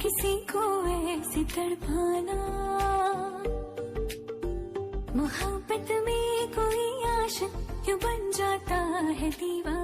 किसी को ऐसे तड़पाना। मोहब्बत में कोई आशिक क्यों बन जाता है दीवाना।